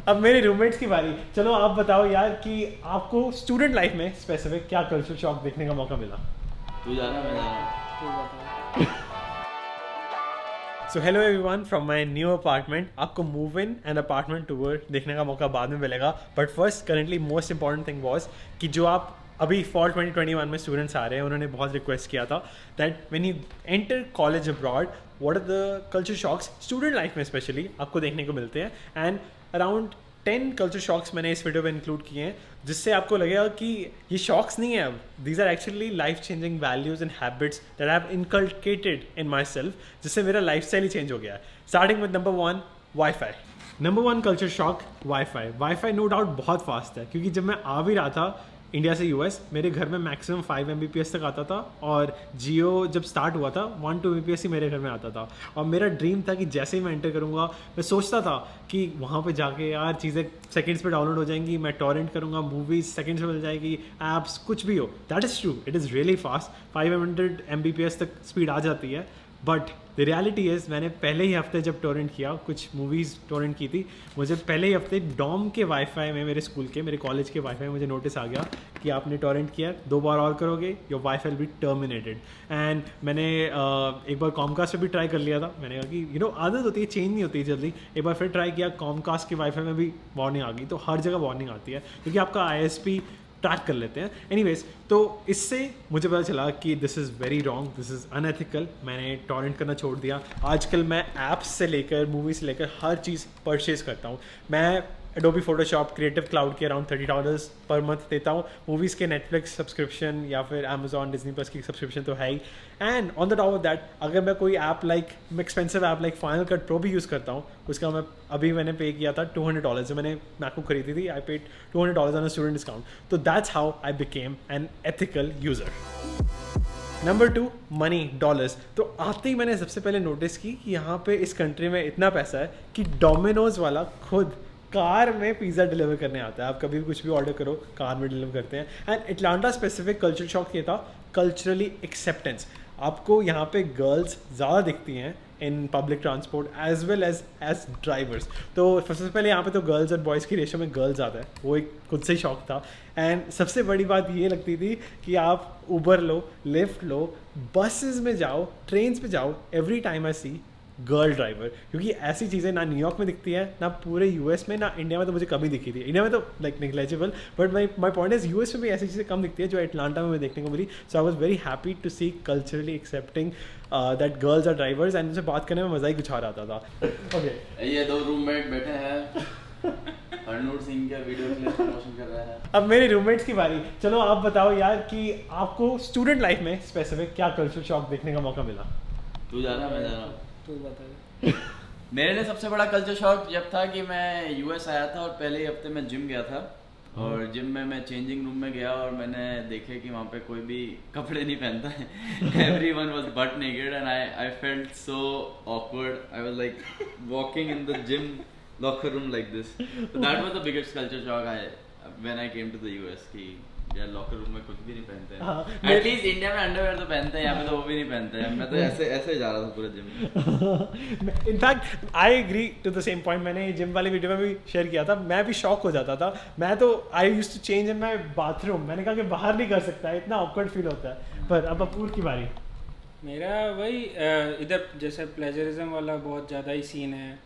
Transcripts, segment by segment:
अब मेरे रूममेट्स की बारी। चलो आप बताओ यार कि आपको स्टूडेंट लाइफ में स्पेसिफिक क्या कल्चर शॉक देखने का मौका मिला। तू जा रहा मैं जा रहा तू बता। So hello everyone from my new apartment. आपको move in and apartment tour देखने का मौका बाद में मिलेगा, but first currently most important thing was कि जो आप अभी फॉल 2021 में स्टूडेंट्स आ रहे हैं उन्होंने बहुत रिक्वेस्ट किया था that when you enter college abroad what are the culture shocks student life में स्पेशली आपको देखने को मिलते हैं। एंड अराउंड 10 कल्चर शॉक्स मैंने इस वीडियो में इंक्लूड किए हैं जिससे आपको लगेगा कि ये शॉक्स नहीं है, अब these are actually life changing values and habits that I have inculcated in my self, जिससे मेरा लाइफ स्टाइल ही चेंज हो गया है। Starting with number 1, wifi. Number 1 culture shock wifi. Wifi no doubt बहुत फास्ट है, क्योंकि जब मैं आ भी रहा था इंडिया से यूएस मेरे घर में मैक्सिमम 5 Mbps तक आता था, और जियो जब स्टार्ट हुआ था 1-2 Mbps ही मेरे घर में आता था। और मेरा ड्रीम था कि जैसे ही मैं एंटर करूँगा मैं सोचता था कि वहाँ पे जाके यार चीज़ें सेकंड्स पे डाउनलोड हो जाएंगी, मैं टॉरेंट करूँगा, मूवीज़ सेकंड्स में मिल जाएगी, ऐप्स कुछ भी हो। That is true, it is really fast, 500 Mbps तक स्पीड आ जाती है। बट द रियलिटी इज़ मैंने पहले ही हफ्ते जब टोरेंट किया, कुछ मूवीज़ टोरेंट की थी, मुझे पहले ही हफ्ते डॉम के वाईफाई में, मेरे स्कूल के, मेरे कॉलेज के वाईफाई में मुझे नोटिस आ गया कि आपने टोरेंट किया, 2 बार और करोगे your wifi will be terminated. And मैंने एक बार कॉमकास्ट पे भी ट्राई कर लिया था। मैंने कहा कि आदत होती है, चेंज नहीं होती जल्दी। एक बार फिर ट्राई किया, कॉमकास्ट के वाईफाई में भी वार्निंग आ गई। तो हर जगह वार्निंग आती है क्योंकि आपका ISP ट्रैक कर लेते हैं। एनीवेज, तो इससे मुझे पता चला कि this is very wrong, this is unethical. मैंने टॉरेंट करना छोड़ दिया। आजकल मैं ऐप्स से लेकर मूवी से लेकर हर चीज़ परचेज़ करता हूँ। मैं एडोबी फोटोशॉप, क्रिएटिव क्लाउड के अराउंड $30 पर मंथ देता हूँ। मूवीज़ के नेटफ्लिक्स सब्सक्रिप्शन या फिर अमेजॉन, डिज्नी प्लस की सब्सक्रिप्शन तो है ही। And on the top of that, अगर मैं कोई app like expensive app like Final Cut Pro भी यूज़ करता हूँ, उसका मैंने पे किया था $200 जो मैंने मैकबुक खरीदी थी। I paid $200 on a student discount. तो that's how I became an ethical user. Number 2, money, dollars. तो आते ही मैंने सबसे पहले नोटिस की कि यहाँ पे इस कंट्री में इतना पैसा है कि डोमिनोज वाला खुद कार में पिज़्ज़ा डिलीवर करने आता है। आप कभी भी कुछ भी ऑर्डर करो, कार में डिलीवर करते हैं। And Atlanta specific culture shock ये था, कल्चरली एक्सेप्टेंस। आपको यहाँ पे गर्ल्स ज़्यादा दिखती हैं in public transport as well as drivers. तो सबसे पहले यहाँ पे तो गर्ल्स और बॉयज़ की रेशो में गर्ल्स ज़्यादा है, वो एक खुद से ही शौक था। एंड सबसे बड़ी बात ये लगती थी कि आप उबर लो, लिफ्ट लो, बसेस में जाओ, ट्रेन्स पे जाओ, every time I see girl driver. क्योंकि ऐसी चीज़ें ना न्यूयॉर्क में दिखती है, ना पूरे यूएस में, ना इंडिया में तो मुझे कभी दिखी थी। इंडिया में तो like negligible, but my point is US में भी ऐसी चीज़ें कम दिखती है जो अटलांटा में मुझे देखने को मिली। So I was very happy to see culturally accepting that girls are drivers. And उनसे बात करने में मज़ा ही कुछ आ रहा था। ओके, ये 2 रूममेट बैठे हैं, हरनूर सिंह का वीडियो के लिए प्रमोशन कर रहा है। अब मेरे रूममेट्स की बारी। चलो आप बताओ यार कि आपको स्टूडेंट लाइफ में स्पेसिफिक क्या कल्चर शॉक देखने का मौका मिला। तू जा रहा मैं जा रहा तू बता। मेरे लिए सबसे बड़ा कल्चर शॉक जब था कि मैं यूएस आया था और पहले ही हफ्ते में जिम गया था। और जिम में मैं चेंजिंग रूम में गया और मैंने देखे कि वहाँ पे कोई भी कपड़े नहीं पहनता है। Everyone was but naked and I felt so awkward. I was like walking in the gym locker room like this. That was the biggest culture shock when I came to the US कि यार locker room में कुछ भी नहीं पहनते हैं। At least India में underwear तो पहनते हैं, यहाँ पे तो वो भी नहीं पहनते हैं। मैं तो ऐसे ही जा रहा था पूरे जिम में। In fact I agree to the same point. मैंने जिम वाले वीडियो में भी शेयर किया था। मैं भी शॉक हो जाता था। मैं तो I used to change in my bathroom. मैंने कहा कि बाहर नहीं कर सकता, इतना ऑकवर्ड फील होता है। पर अब अपूर की बारी। मेरा वही इधर जैसे प्लेजरिज्म वाला बहुत ज़्यादा ही सीन है।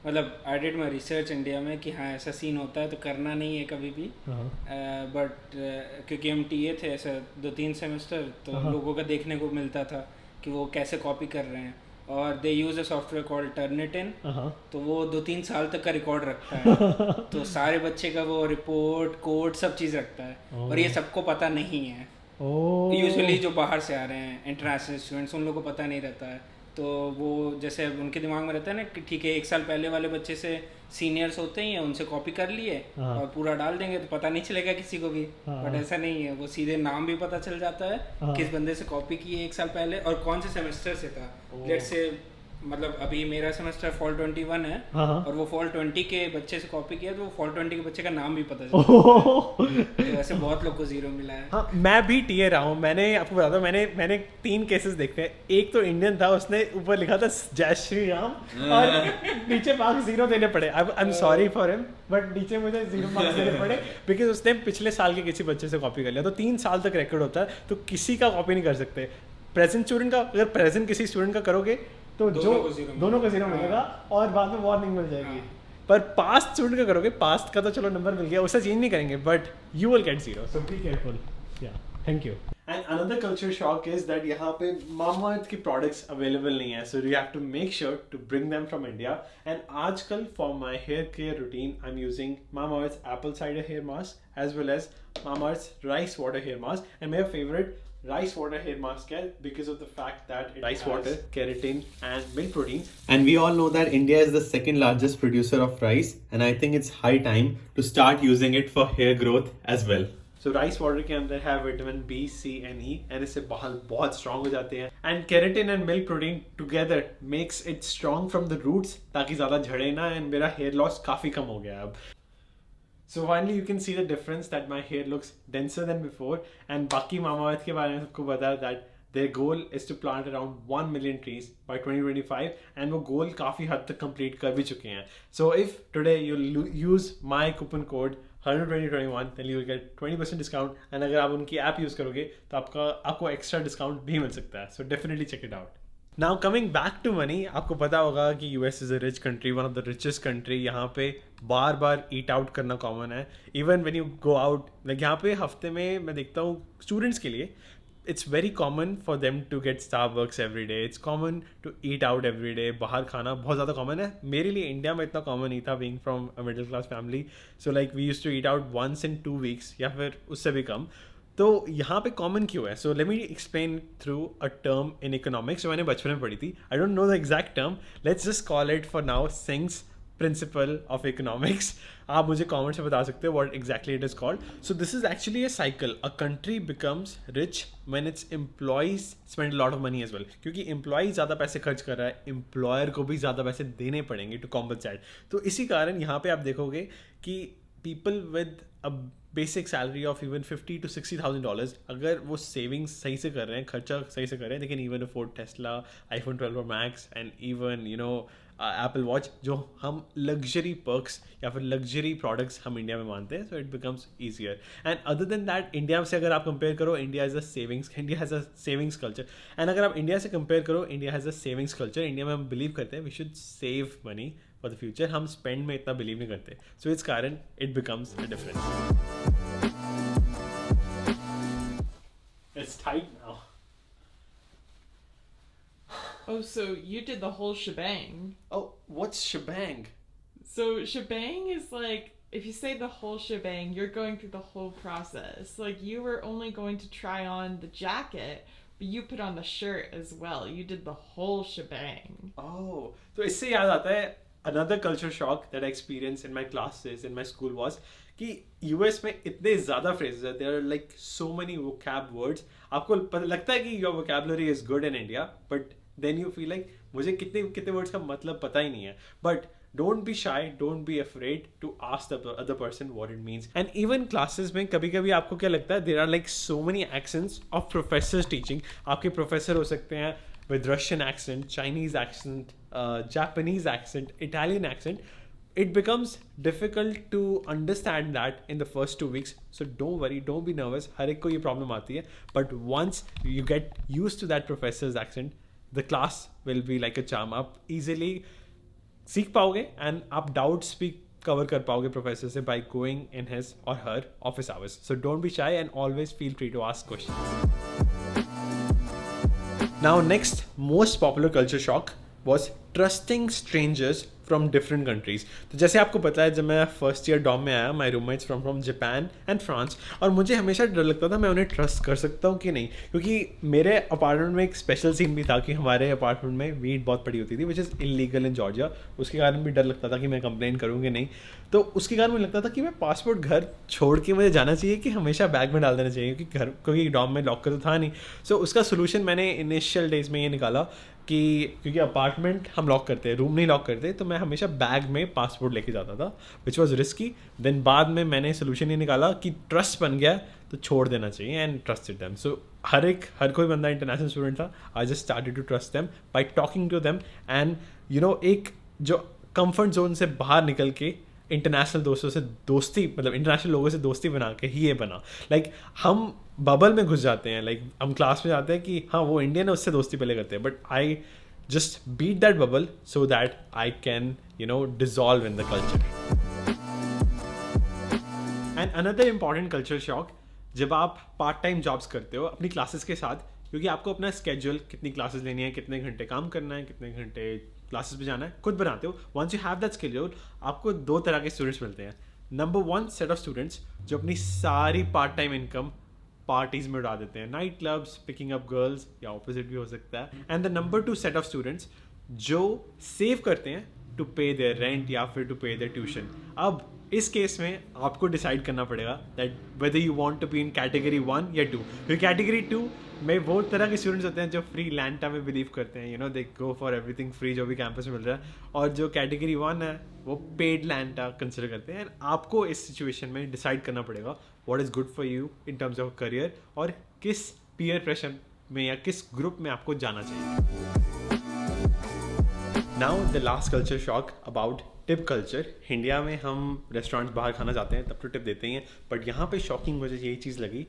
मतलब I did my research India में कि हाँ ऐसा सीन होता है, तो करना नहीं है कभी भी। बट क्योंकि हम टीए थे ऐसा 2-3 सेमेस्टर, तो लोगों का देखने को मिलता था कि वो कैसे कॉपी कर रहे हैं। और they use a software called Turnitin, तो वो 2-3 साल तक का रिकॉर्ड रखता है। तो सारे बच्चे का वो रिपोर्ट, कोड, सब चीज़ रखता है। और ये सबको पता नहीं है। यूजुअली जो बाहर से आ रहे हैं इंटरनेशनल स्टूडेंट्स, उन लोगों को पता नहीं रहता है। तो वो जैसे उनके दिमाग में रहता है ना कि ठीक है 1 साल पहले वाले बच्चे से सीनियर्स होते ही हैं, उनसे कॉपी कर लिए और पूरा डाल देंगे तो पता नहीं चलेगा किसी को भी। बट ऐसा नहीं है, वो सीधे नाम भी पता चल जाता है किस बंदे से कॉपी की है 1 साल पहले और कौन से सेमेस्टर से था। लेट्स से मतलब अभी मेरा सेमेस्टर फॉल 21 है हाँ। और वो फॉल 20 के बच्चे से कॉपी किया तो वो फॉल 20 के बच्चे का नाम भी पता चला। तो ऐसे बहुत लोग को 0 मिला है। हाँ, मैं भी टीए रहा हूँ। मैंने आपको बताता हूँ, मैंने 3 केसेस देखे हैं। एक तो इंडियन था, उसने ऊपर लिखा था जय श्री राम और नीचे मार्क्स 0 देने पड़े। I am sorry for him, but नीचे मुझे 0 मार्क्स देने पड़े बिकॉज उसने पिछले साल के किसी बच्चे से कॉपी कर लिया। तो 3 साल तक रिकॉर्ड होता है, तो किसी का कॉपी नहीं कर सकते। प्रेजेंट स्टूडेंट का, अगर प्रेजेंट किसी स्टूडेंट का करोगे तो दोनों को 0 मिलेगा और बाद में वार्निंग मिल जाएगी। पर पास्ट स्टूडेंट का करोगे, पास्ट का तो चलो नंबर मिल गया, उसे चेंज नहीं करेंगे, but you will get 0, so be careful. Yeah thank you. And another culture shock is that यहाँ पे मामाअर्थ की प्रोडक्ट्स अवेलेबल नहीं है, so you have to make sure to bring them from India. And आजकल for my hair care routine I am using Mamaearth apple cider hair mask as well as Mamaearth rice water hair mask. And मेरा favourite rice water hair mask hai because of the fact that it rice water, keratin and milk protein, and we all know that India is the second largest producer of rice, and I think it's high time to start using it for hair growth as well. So rice water के अंदर है vitamin B, C and E, and इससे बाल बहुत strong हो जाते हैं, and keratin and milk protein together makes it strong from the roots ताकि ज़्यादा झड़े ना, and मेरा hair loss काफ़ी कम हो गया अब। So finally you can see the difference that my hair looks denser than before, and बाकी मामाअर्थ के बारे में सबको पता है that their goal is to plant around 1 million trees by 2025, and वो goal काफ़ी हद तक complete कर भी चुके हैं। So if today you use my coupon code 1002021 then you will get 20% discount, and अगर आप उनकी ऐप यूज़ करोगे तो आपको एक्स्ट्रा डिस्काउंट भी मिल सकता है। So definitely check it out. Now coming back to money, आपको पता होगा कि US is a rich country, one of the richest country। यहाँ पे बार बार eat out करना common है। Even when you go out, like यहाँ पे हफ्ते में मैं देखता हूँ students के लिए it's very common for them to get Starbucks every day. It's common to eat out every day. बाहर खाना बहुत ज़्यादा common है। मेरे लिए इंडिया में इतना common नहीं था being from a middle class family. So like we used to eat out once in 2 weeks या फिर उससे भी कम। तो यहाँ पे कॉमन क्यों है? So let me explain through a term in economics जो मैंने बचपन में पढ़ी थी। I don't know the exact term, let's just call it for now sings principle of economics. आप मुझे कमेंट से बता सकते हो what exactly it is called. So this is actually a cycle. A country becomes rich when its employees spend lot of money as well, क्योंकि employ ज़्यादा पैसे खर्च कर रहा है, एम्प्लॉयर को भी ज़्यादा पैसे देने पड़ेंगे टू कॉम्पनसेट। तो इसी कारण यहाँ पे आप देखोगे कि people with a basic salary of even $50,000 to $60,000 अगर वो सेविंग्स सही से कर रहे हैं, खर्चा सही से कर रहे हैं, they can even afford Tesla, iPhone 12 Pro Max and even Apple watch, जो हम लग्जरी पर्क्स या फिर लग्जरी प्रोडक्ट्स हम इंडिया में मानते हैं। So it becomes easier. And other than that, India से अगर आप कंपेयर करो, India has a savings culture. And अगर आप इंडिया से कंपेयर करो, India has a savings culture. India में हम बिलीव करते हैं we should save money for the future. हम स्पेंड में इतना बिलीव नहीं करते। सो इट्स कारण it becomes a difference. It's tight now. Oh, so you did the whole shebang. Oh, what's shebang? So shebang is like, if you say the whole shebang, you're going through the whole process. Like you were only going to try on the jacket, but you put on the shirt as well. You did the whole shebang. Oh, तो इससे याद आता है another culture shock that I experienced in my classes in my school was कि US में इतने ज़्यादा phrases हैं, there are like so many vocab words। आपको लगता है कि your vocabulary is good in India, but then you feel like मुझे कितने words का मतलब पता ही नहीं है। But don't be shy, don't be afraid to ask the other person what it means. And even classes में कभी-कभी आपको क्या लगता है, there are like so many accents of professors teaching। आपके professor हो सकते हैं with Russian accent, Chinese accent, Japanese accent, Italian accent. It becomes difficult to understand that in the first 2 weeks. So don't worry, don't be nervous. हर एक को ये problem आती है. But once you get used to that professor's accent, the class will be like a charm. आप easily सीख पाओगे and आप doubts भी cover कर पाओगे professor से by going in his or her office hours. So don't be shy and always feel free to ask questions. Now next most popular culture shock was trusting strangers from different countries. तो जैसे आपको पता है, जब मैं first year Dom में आया, my roommates from Japan and France, और मुझे हमेशा डर लगता था मैं उन्हें ट्रस्ट कर सकता हूँ कि नहीं, क्योंकि मेरे अपार्टमेंट में एक स्पेशल सीन भी था कि हमारे अपार्टमेंट में वीड बहुत पड़ी होती थी which is illegal in Georgia. उसके कारण भी डर लगता था कि मैं कंप्लेन करूँगी नहीं। तो उसके कारण मुझे लगता था कि मैं पासपोर्ट घर छोड़ के मुझे जाना चाहिए कि हमेशा बैग में डाल देना चाहिए, क्योंकि घर क्योंकि डॉम में लॉकर तो था नहीं। सो उसका सोल्यूशन मैंने इनिशियल डेज में ये निकाला कि क्योंकि अपार्टमेंट हम लॉक करते हैं, रूम नहीं लॉक करते, तो मैं हमेशा बैग में पासपोर्ट लेके जाता था, विच वॉज रिस्की. देन बाद में मैंने सोल्यूशन ये निकाला कि ट्रस्ट बन गया तो छोड़ देना चाहिए, एंड ट्रस्टेड देम. सो हर कोई बंदा इंटरनेशनल स्टूडेंट था. I just started to trust them by talking to them, and you know एक जो कंफर्ट जोन से बाहर निकल के इंटरनेशनल दोस्तों से दोस्ती, मतलब इंटरनेशनल लोगों से दोस्ती बना के ही ये बना. लाइक हम बबल में घुस जाते हैं, लाइक हम क्लास में जाते हैं कि हाँ वो इंडियन है उससे दोस्ती पहले करते हैं, but I just beat that bubble so that I can you know dissolve in the culture. And another important culture shock, जब आप पार्ट टाइम जॉब्स करते हो अपनी क्लासेस के साथ, क्योंकि आपको अपना स्केड्यूल, कितनी क्लासेस लेनी है, कितने घंटे काम करना है, कितने घंटे क्लासेस पे जाना है, खुद बनाते हो. Once you have that schedule, आपको दो तरह के स्टूडेंट्स मिलते हैं. Number one set of students जो अपनी सारी पार्ट टाइम इनकम पार्टीज में उड़ा देते हैं, night clubs, picking up girls, या ऑपोजिट भी हो सकता है. And the number two set of students जो सेव करते हैं टू पे देयर रेंट या फिर टू पे देयर ट्यूशन. अब इस केस में आपको डिसाइड करना पड़ेगा that whether you want to be in category 1 या 2. क्योंकि कैटेगरी 2 में वो तरह के स्टूडेंट्स होते हैं जो फ्री लैंटा में बिलीव करते हैं, you know they go for everything free जो भी कैंपस में मिल रहा है. और जो कैटेगरी 1 है वो पेड लैंटा कंसिडर करते हैं. एंड आपको इस सिचुएशन में डिसाइड करना पड़ेगा what is good for you in terms of career, और किस पीयर प्रेशर में या किस ग्रुप में आपको जाना चाहिए. Now the last culture shock about tip culture. India में हम रेस्टोरेंट्स बाहर खाना जाते हैं तब तो टिप देते ही हैं, बट यहाँ पे शॉकिंग मुझे यही चीज़ लगी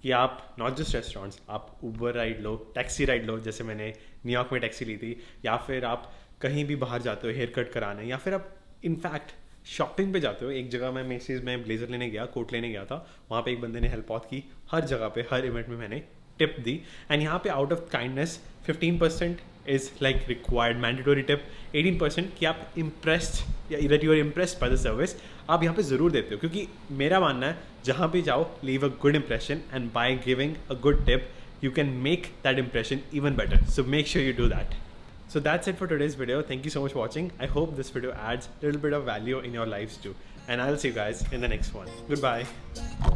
कि आप नॉट जस्ट रेस्टोरेंट्स, आप ऊबर राइड लो, टैक्सी राइड लो, जैसे मैंने न्यूयॉर्क में टैक्सी ली थी, या फिर आप कहीं भी बाहर जाते हो हेयर कट कराने, या फिर आप इनफैक्ट शॉपिंग पे जाते हो. एक जगह मैं मेसीज में ब्लेजर लेने गया, कोट लेने गया था, वहाँ पे एक बंदे ने हेल्प बहुत की. हर जगह पे, हर इवेंट में मैंने टिप दी. एंड यहाँ पे out of kindness 15% is like required mandatory tip. 18% कि आप इम्प्रेस्ड या that you are impressed by the service, आप यहाँ पे ज़रूर देते हो. क्योंकि मेरा मानना है जहाँ पे जाओ leave a good impression, and by giving a good tip you can make that impression even better. So make sure you do that. So that's it for today's video. Thank you so much for watching. I hope this video adds a little bit of value in your lives too. And I'll see you guys in the next one. Goodbye.